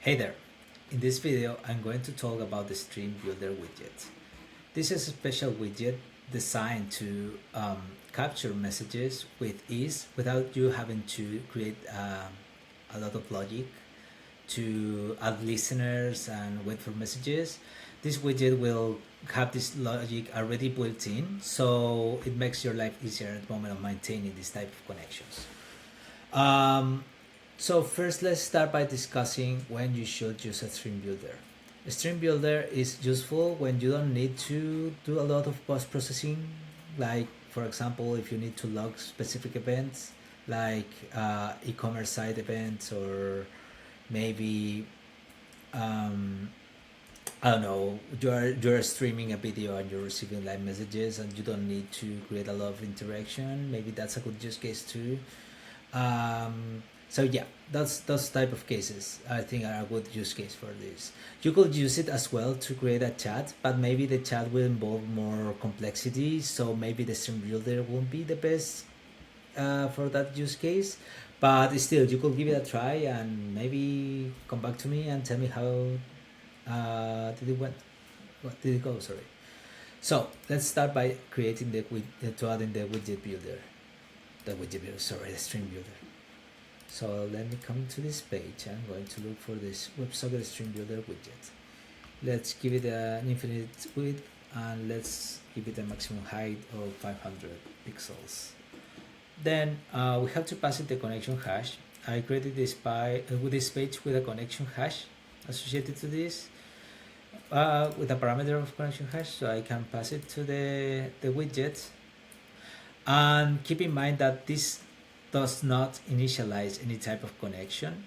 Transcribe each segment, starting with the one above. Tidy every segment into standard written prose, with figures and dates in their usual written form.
Hey there! In this video, I'm going to talk about the StreamBuilder widget. This is a special widget designed to capture messages with ease without you having to create a lot of logic to add listeners and wait for messages. This widget will have this logic already built in, so it makes your life easier at the moment of maintaining this type of connections. Um, so first, let's start by discussing when you should use a stream builder. A stream builder is useful when you don't need to do a lot of post processing, like for example, if you need to log specific events, like e-commerce site events, or maybe I don't know, you're streaming a video and you're receiving live messages and you don't need to create a lot of interaction. Maybe that's a good use case too. So yeah, that's those type of cases I think are a good use case for this. You could use it as well to create a chat, but maybe the chat will involve more complexity, so maybe the stream builder won't be the best for that use case. But still, you could give it a try and maybe come back to me and tell me how did it went. What did it go? Sorry. So let's start by creating to adding the widget builder. The stream builder. So let me come to this page. I'm going to look for this WebSocket Stream Builder widget. Let's give it an infinite width and let's give it a maximum height of 500 pixels. Then we have to pass it the connection hash. I created this with this page with a connection hash associated to this with a parameter of connection hash, so I can pass it to the widget. And keep in mind that this does not initialize any type of connection.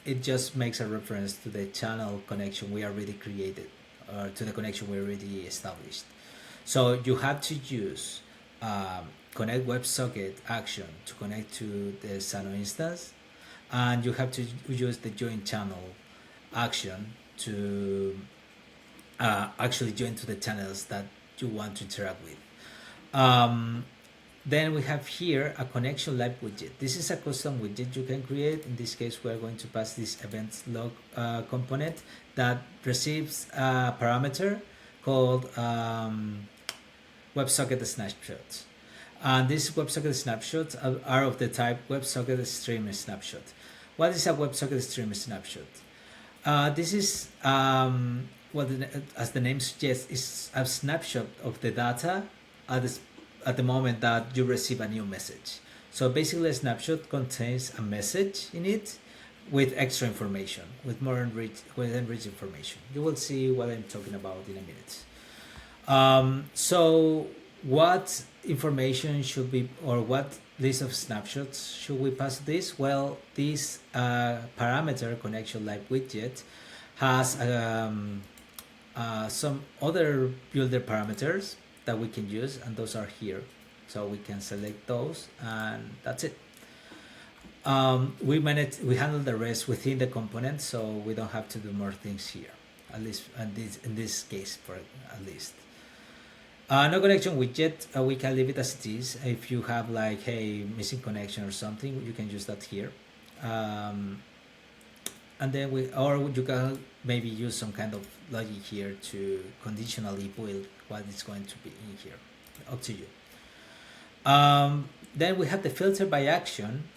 It just makes a reference to the channel connection we already created, or to the connection we already established. So you have to use connect WebSocket action to connect to the Xano instance, and you have to use the join channel action to actually join to the channels that you want to interact with. Then we have here a connection live widget. This is a custom widget you can create. In this case, we are going to pass this events log component that receives a parameter called WebSocket snapshots. And these WebSocket snapshots are of the type WebSocket stream snapshot. What is a WebSocket stream snapshot? This is as the name suggests, is a snapshot of the data at the moment that you receive a new message. So basically, a snapshot contains a message in it with extra information, with enriched information. You will see what I'm talking about in a minute. So what information should be, or what list of snapshots should we pass this? Well, this parameter connection live widget has some other builder parameters that we can use, and those are here, so we can select those and that's it. We handle the rest within the component, so we don't have to do more things here, at least in this case, for at least. No connection widget, we can leave it as it is. If you have like, hey, missing connection or something, you can use that here. And then you can maybe use some kind of logic here to conditionally build what is going to be in here. Up to you. Then we have the filter by action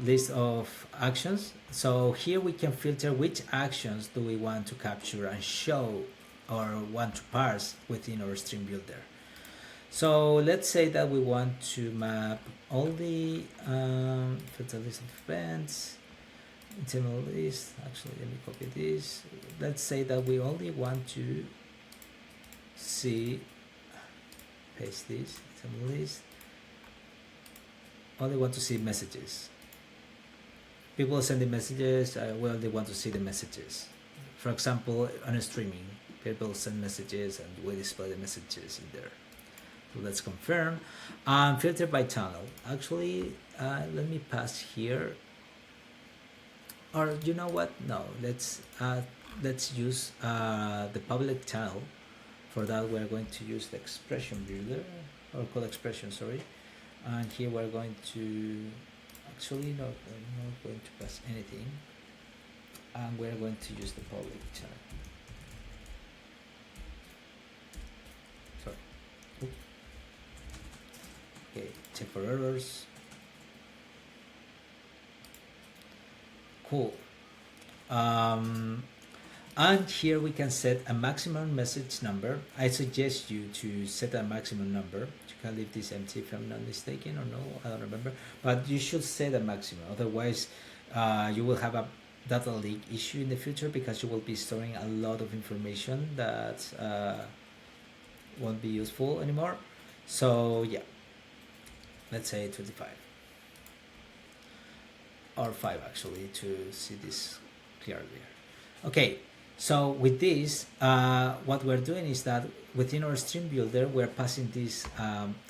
list of actions. So here we can filter which actions do we want to capture and show or want to parse within our stream builder. So let's say that we want to map all the filter list of events, internal list. Actually, let me copy this. Let's say that we only want to see, paste this, internal list. Only want to see messages. People sending messages, we only want to see the messages. For example, on streaming, people send messages and we display the messages in there. So let's confirm. Filter by channel. Actually, let me pass here. Or you know what? No, let's use the public channel. For that, we're going to use the expression builder, or code expression, sorry. And here we're going to, actually, no, I'm not going to pass anything. and we're going to use the public channel. Sorry. Oop. Okay, check for errors. Cool. And here we can set a maximum message number. I suggest you to set a maximum number. You can leave this empty if I'm not mistaken, or no, I don't remember. But you should set a maximum. Otherwise, you will have a data leak issue in the future because you will be storing a lot of information that won't be useful anymore. So yeah, let's say 25 or 5 actually to see this clearly. Okay. So with this, what we're doing is that within our StreamBuilder, we're passing this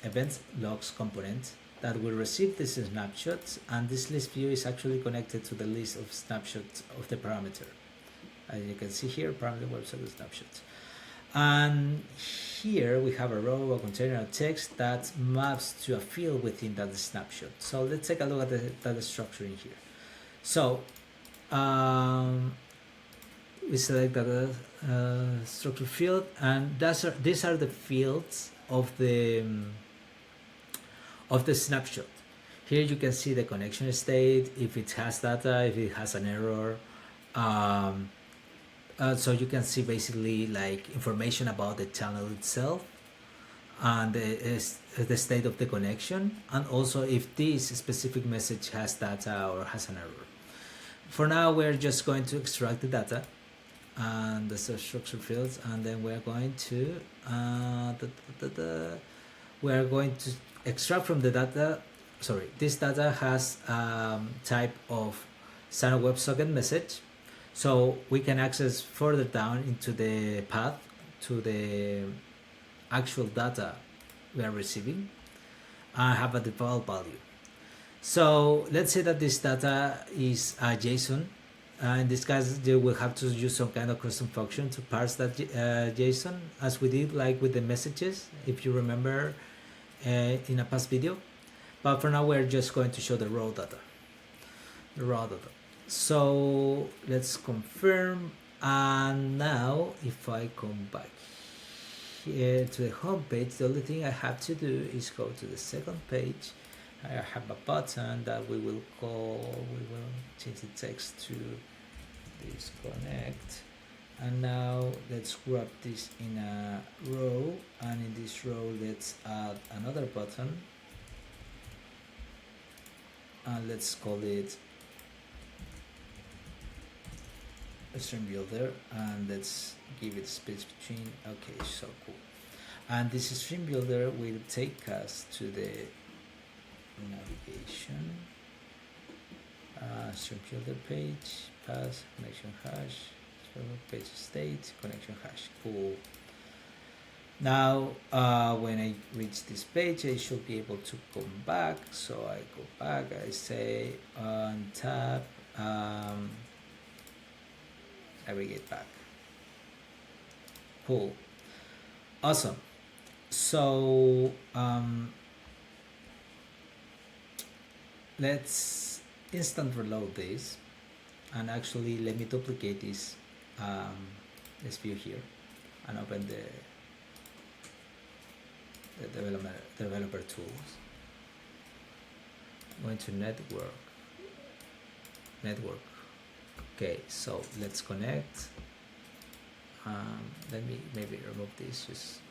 event logs component that will receive these snapshots, and this list view is actually connected to the list of snapshots of the parameter. As you can see here, parameter website snapshots. And here we have a row, a container, a text that maps to a field within that snapshot. So let's take a look at the data structure in here. So we select the structure field, and these are the fields of the snapshot. Here you can see the connection state, if it has data, if it has an error. So you can see basically like information about the channel itself and the state of the connection, and also if this specific message has data or has an error. For now, we're just going to extract the data and the structure fields, and then we're going to extract from the data. Sorry, this data has type of Xano WebSocket message, so we can access further down into the path to the actual data we are receiving and have a default value. So let's say that this data is JSON. In this case, you will have to use some kind of custom function to parse that JSON, as we did like with the messages, if you remember in a past video. But for now, we're just going to show the raw data. So let's confirm. And now, if I come back here to the home page, the only thing I have to do is go to the second page. I have a button that we will change the text to disconnect, and now let's grab this in a row, and in this row let's add another button, and let's call it StreamBuilder, and let's give it space between. Okay, so cool. And this StreamBuilder will take us to the navigation, StreamBuilder page, pass, connection hash, page state, connection hash. Cool. Now, when I reach this page, I should be able to come back. So I go back, I say on tab, navigate back. Cool. Awesome. So, let's instant reload this, and actually let me duplicate this view here and open the developer tools. I'm going to network. Okay, so let's connect. Let me maybe remove this just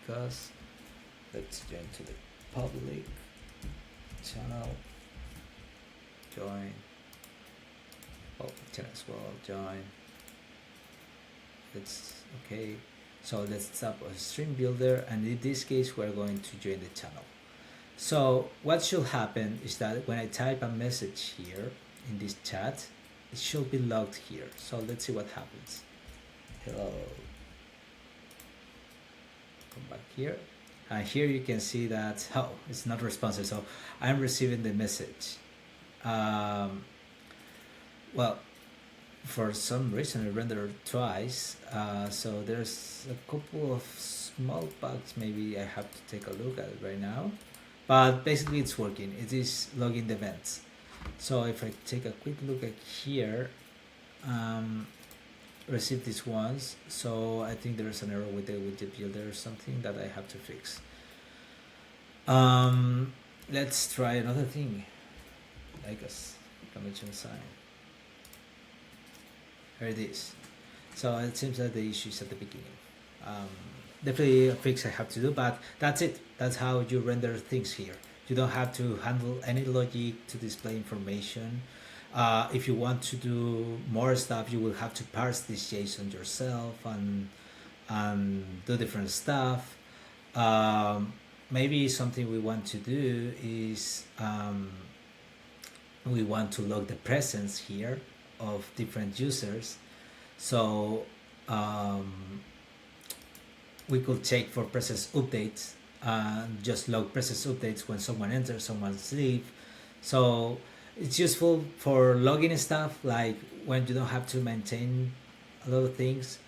because. Let's join to the public channel. Join. Public channel as well. Join. It's okay. So let's tap on StreamBuilder, and in this case we're going to join the channel. So what should happen is that when I type a message here in this chat, it should be logged here. So let's see what happens. Hello. Come back here. And here you can see that, oh, it's not responsive. So I'm receiving the message. Well, for some reason it rendered twice, so there's a couple of small bugs. Maybe I have to take a look at it right now, but basically it's working. It is logging the events. So if I take a quick look at here, um, received this once, so I think there's an error with the widget builder or something that I have to fix. Um, let's try another thing, like a convention sign. Here it is. So it seems that the issue is at the beginning. Um, Definitely a fix I have to do, but that's it. That's how you render things here. You don't have to handle any logic to display information. If you want to do more stuff, you will have to parse this JSON yourself and do different stuff. Um, Maybe something we want to do is we want to log the presence here of different users. So um, we could check for presence updates and just log presence updates when someone enters, someone leaves. So it's useful for logging stuff like when you don't have to maintain a lot of things.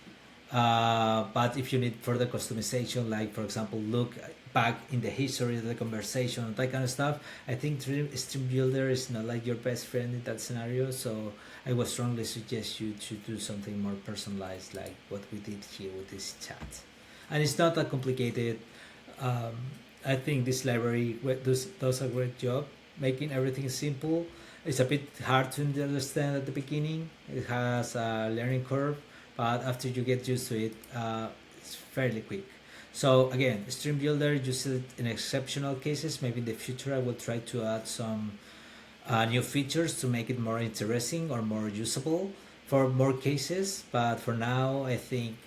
But if you need further customization, like for example, look back in the history of the conversation, that kind of stuff, I think StreamBuilder is not like your best friend in that scenario. So I would strongly suggest you to do something more personalized, like what we did here with this chat. And it's not that complicated. Um, I think this library does a great job making everything simple. It's a bit hard to understand at the beginning. It has a learning curve, but after you get used to it, it's fairly quick. So again, StreamBuilder use it in exceptional cases. Maybe in the future I will try to add some new features to make it more interesting or more usable for more cases. But for now, I think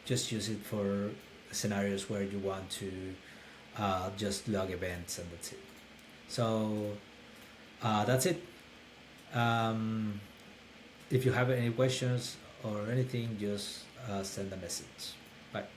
just use it for scenarios where you want to just log events and that's it. So that's it. Um, if you have any questions or anything, just send a message. Bye.